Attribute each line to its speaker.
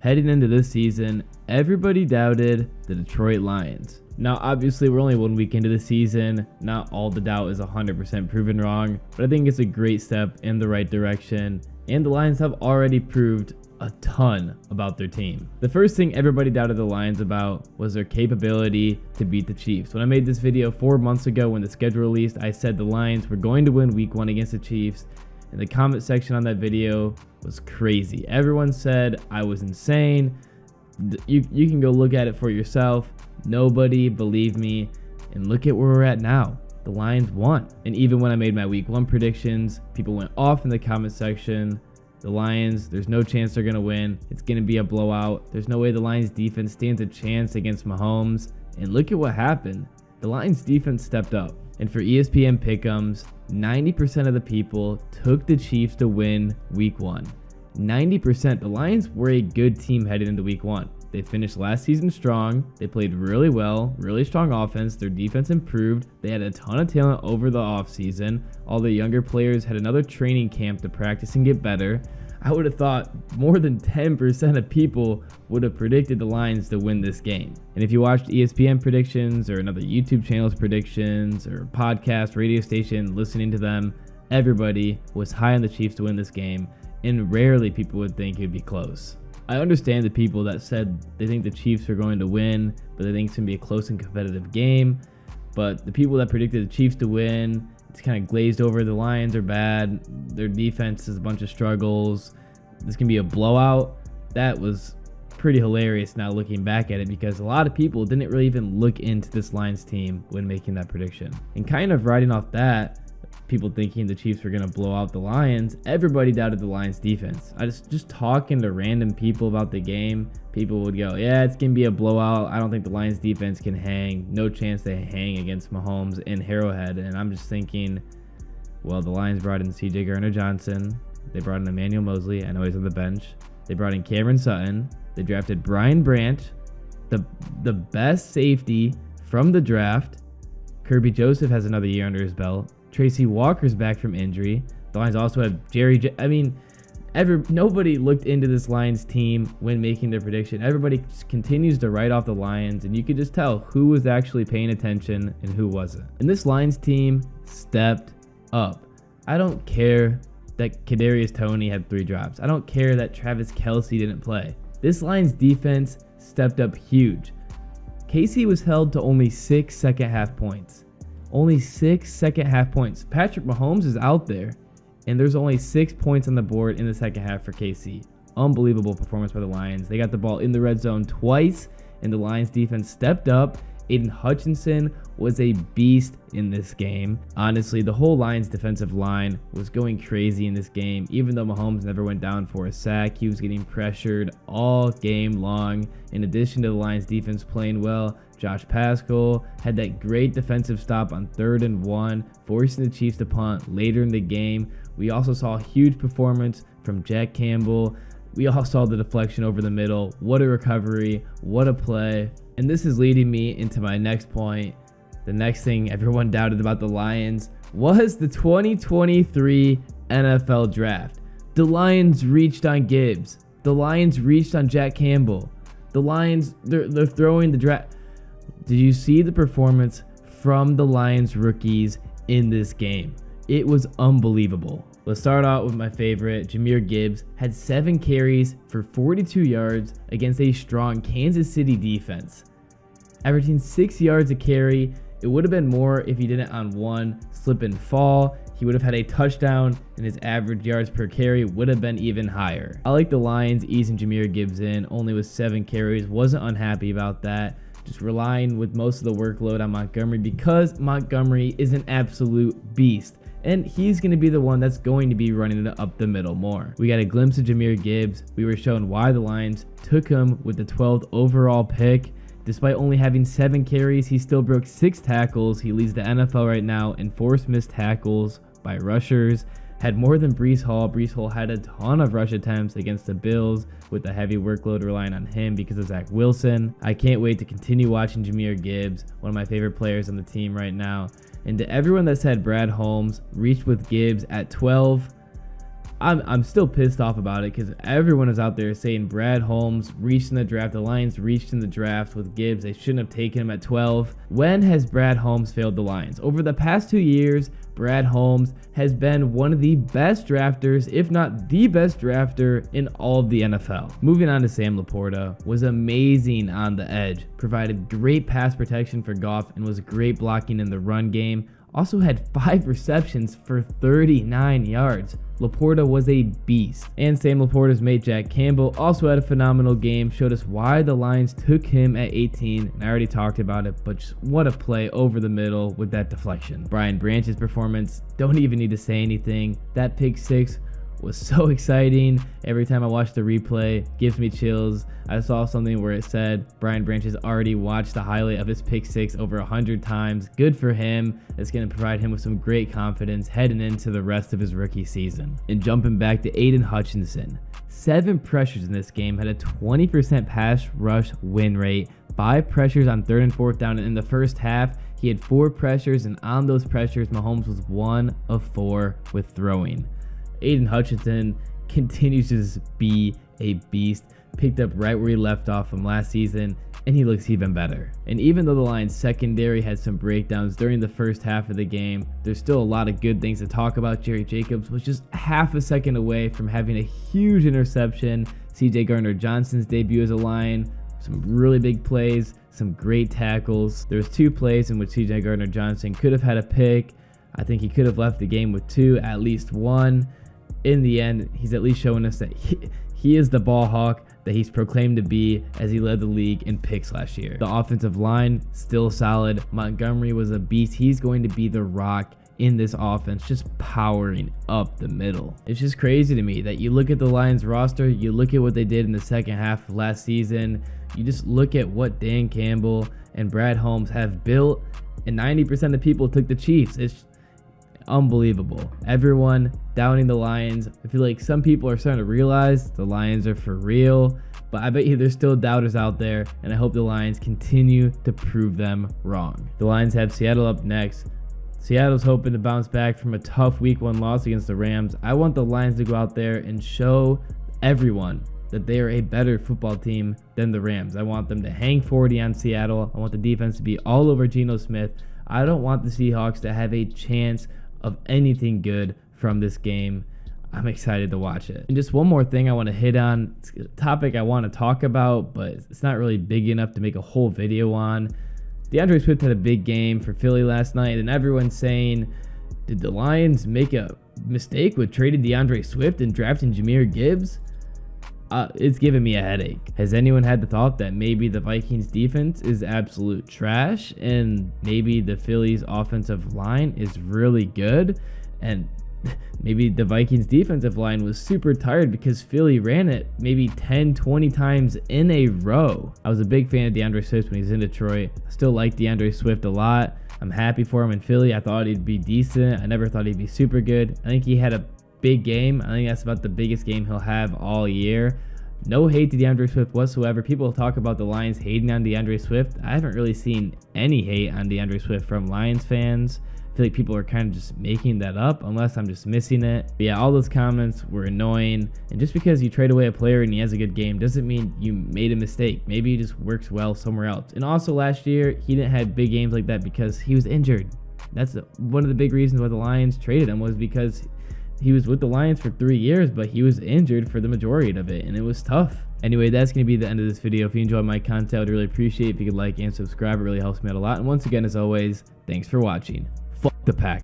Speaker 1: Heading into this season, everybody doubted the Detroit Lions. Now, obviously, we're only 1 week into the season. Not all the doubt is 100% proven wrong, but I think it's a great step in the right direction, and the Lions have already proved a ton about their team. The first thing everybody doubted the Lions about was their capability to beat the Chiefs. When I made this video 4 months ago when the schedule released, I said the Lions were going to win week 1 against the Chiefs, and the comment section on that video was crazy. Everyone said I was insane. You can go look at it for yourself. Nobody believed me, and look at where we're at now. The Lions won. And even when I made my week 1 predictions, people went off in the comment section. The Lions, there's no chance they're going to win. It's going to be a blowout. There's no way the Lions defense stands a chance against Mahomes. And look at what happened. The Lions defense stepped up. And for ESPN Pick'ems, 90% of the people took the Chiefs to win week 1. 90%. The Lions were a good team headed into week 1. They finished last season strong. They played really well, really strong offense. Their defense improved. They had a ton of talent over the offseason. All the younger players had another training camp to practice and get better. I would have thought more than 10% of people would have predicted the Lions to win this game. And if you watched ESPN predictions or another YouTube channel's predictions or podcast, radio station, listening to them, everybody was high on the Chiefs to win this game, and rarely people would think it would be close. I understand the people that said they think the Chiefs are going to win, but they think it's going to be a close and competitive game. But the people that predicted the Chiefs to win, it's kind of glazed over. The Lions are bad. Their defense is a bunch of struggles. This can be a blowout. That was pretty hilarious now looking back at it, because a lot of people didn't really even look into this Lions team when making that prediction. And kind of riding off that, people thinking the Chiefs were going to blow out the Lions, everybody doubted the Lions defense. I just talking to random people about the game, people would go, yeah, it's going to be a blowout. I don't think the Lions defense can hang. No chance they hang against Mahomes in Arrowhead. And I'm just thinking, well, the Lions brought in CJ Gardner-Johnson. They brought in Emmanuel Mosley. I know he's on the bench. They brought in Cameron Sutton. They drafted Brian Branch, the best safety from the draft. Kirby Joseph has another year under his belt. Tracy Walker's back from injury. The Lions also have nobody looked into this Lions team when making their prediction. Everybody just continues to write off the Lions, and you could just tell who was actually paying attention and who wasn't. And this Lions team stepped up. I don't care that Kadarius Toney had 3 drops. I don't care that Travis Kelce didn't play. This Lions defense stepped up huge. KC was held to only 6 second half points. Only 6 second half points. Patrick Mahomes is out there, and there's only 6 points on the board in the second half for KC. Unbelievable performance by the Lions. They got the ball in the red zone twice, and the Lions defense stepped up. Aiden Hutchinson was a beast in this game. Honestly, the whole Lions defensive line was going crazy in this game. Even though Mahomes never went down for a sack, he was getting pressured all game long. In addition to the Lions defense playing well, Josh Paschal had that great defensive stop on 3rd and 1, forcing the Chiefs to punt later in the game. We also saw a huge performance from Jack Campbell. We all saw the deflection over the middle. What a recovery. What a play. And this is leading me into my next point. The next thing everyone doubted about the Lions was the 2023 NFL Draft. The Lions reached on Gibbs. The Lions reached on Jack Campbell. The Lions, they're throwing the draft. Did you see the performance from the Lions rookies in this game? It was unbelievable. Let's start out with my favorite. Jahmyr Gibbs had 7 carries for 42 yards against a strong Kansas City defense, averaging 6 yards a carry. It would have been more if he did it on one slip and fall. He would have had a touchdown, and his average yards per carry would have been even higher. I like the Lions easing Jahmyr Gibbs in, only with 7 carries. Wasn't unhappy about that. Just relying with most of the workload on Montgomery, because Montgomery is an absolute beast, and he's going to be the one that's going to be running it up the middle more. We got a glimpse of Jahmyr Gibbs. We were shown why the Lions took him with the 12th overall pick. Despite only having 7 carries, he still broke 6 tackles. He leads the NFL right now in forced missed tackles by rushers. Had more than Breece Hall. Breece Hall had a ton of rush attempts against the Bills, with the heavy workload relying on him because of Zach Wilson. I can't wait to continue watching Jahmyr Gibbs, one of my favorite players on the team right now. And to everyone that said Brad Holmes reached with Gibbs at 12, I'm still pissed off about it because everyone is out there saying Brad Holmes reached in the draft. The Lions reached in the draft with Gibbs. They shouldn't have taken him at 12. When has Brad Holmes failed the Lions? Over the past 2 years, Brad Holmes has been one of the best drafters, if not the best drafter in all of the NFL. Moving on to Sam Laporta, was amazing on the edge, provided great pass protection for Goff, and was great blocking in the run game. Also had 5 receptions for 39 yards. Laporta was a beast. And Sam Laporta's mate Jack Campbell also had a phenomenal game, showed us why the Lions took him at 18, and I already talked about it, but just what a play over the middle with that deflection. Brian Branch's performance, don't even need to say anything. That pick 6 was so exciting. Every time I watch the replay, gives me chills. I saw something where it said Brian Branch has already watched the highlight of his pick 6 over 100 times. Good for him. It's going to provide him with some great confidence heading into the rest of his rookie season. And jumping back to Aiden Hutchinson, 7 pressures in this game, had a 20% pass rush win rate, 5 pressures on 3rd and 4th down. And in the first half, he had 4 pressures, and on those pressures, Mahomes was 1 of 4 with throwing. Aiden Hutchinson continues to just be a beast, picked up right where he left off from last season, and he looks even better. And even though the Lions secondary had some breakdowns during the first half of the game, there's still a lot of good things to talk about. Jerry Jacobs was just half a second away from having a huge interception. CJ Gardner-Johnson's debut as a Lion, some really big plays, some great tackles. There's 2 plays in which CJ Gardner-Johnson could have had a pick. I think he could have left the game with 2, at least 1. In the end, he's at least showing us that he is the ball hawk that he's proclaimed to be, as he led the league in picks last year. The offensive line, still solid. Montgomery was a beast. He's going to be the rock in this offense, just powering up the middle. It's just crazy to me that you look at the Lions roster, you look at what they did in the second half of last season, you just look at what Dan Campbell and Brad Holmes have built, and 90% of people took the Chiefs. It's unbelievable. Everyone doubting the Lions. I feel like some people are starting to realize the Lions are for real, but I bet you there's still doubters out there, and I hope the Lions continue to prove them wrong. The Lions have Seattle up next. Seattle's hoping to bounce back from a tough week 1 loss against the Rams. I want the Lions to go out there and show everyone that they are a better football team than the Rams. I want them to hang 40 on Seattle. I want the defense to be all over Geno Smith. I don't want the Seahawks to have a chance of anything good from this game. I'm excited to watch it. And just one more thing I want to hit on. It's a topic I want to talk about, but it's not really big enough to make a whole video on. DeAndre Swift had a big game for Philly last night, and everyone's saying, did the Lions make a mistake with trading DeAndre Swift and drafting Jahmyr Gibbs? It's giving me a headache. Has anyone had the thought that maybe the Vikings defense is absolute trash and maybe the Phillies offensive line is really good, and maybe the Vikings defensive line was super tired because Philly ran it maybe 10-20 times in a row? I was a big fan of DeAndre Swift when he was in Detroit. I still like DeAndre Swift a lot. I'm happy for him in Philly. I thought he'd be decent. I never thought he'd be super good. I think he had a big game. I think that's about the biggest game he'll have all year. No hate to DeAndre Swift whatsoever. People talk about the Lions hating on DeAndre Swift. I haven't really seen any hate on DeAndre Swift from Lions fans. I feel like people are kind of just making that up, unless I'm just missing it. But yeah, all those comments were annoying. And just because you trade away a player and he has a good game doesn't mean you made a mistake. Maybe he just works well somewhere else. And also last year, he didn't have big games like that because he was injured. That's one of the big reasons why the Lions traded him, was because he was with the Lions for 3 years, but he was injured for the majority of it, and it was tough. Anyway, that's going to be the end of this video. If you enjoyed my content, I would really appreciate it if you could like and subscribe. It really helps me out a lot. And once again, as always, thanks for watching. Fuck the Pack.